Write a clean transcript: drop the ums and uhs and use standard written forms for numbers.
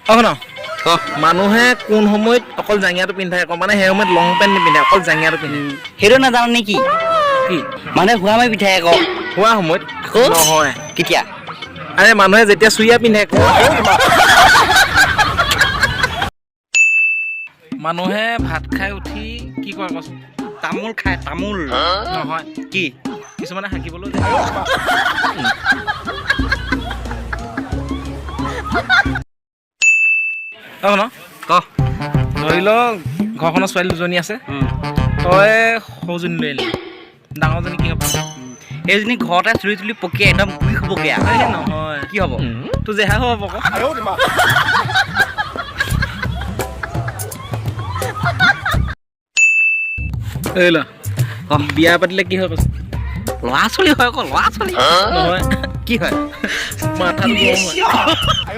ন মানুহে কোন সময়ত অকল জাঙিয়াটো পিন্ধায় আকৌ মানে সেই সময়ত লং পেণ্ট নিপিন্ধে অকল জাঙিয়াটো পিন্ধে সেইটো নাজানো নেকি কি মানে হুৱা মাৰি পিঠাই আকৌ হোৱা সময়ত আকৌ নহয় কেতিয়া আৰে মানুহে যেতিয়া চুইয়া পিন্ধে মানুহে ভাত খাই উঠি কি কয় কচোন তামোল খায় তামোল নহয় কি কিছুমানে হাঁকিবলৈ যায় ন ক ধৰি লওক ঘৰখনৰ ছোৱালী দুজনী আছে তই সৰুজনী লৈ আনিলি ডাঙৰজনী কি হ'ব এইজনী ঘৰতে চুৰি তুলি পকিয়াই একদম বুঢ়ী হ'বগৈ নহয় কি হ'ব তোৰ জেহা হ'ব আকৌ এই ল বিয়া পাতিলে কি হয় কচোন ল'ৰা ছোৱালী হয় আকৌ ল'ৰা ছোৱালী নহয় কি হয় মাথাটো গৰম হয়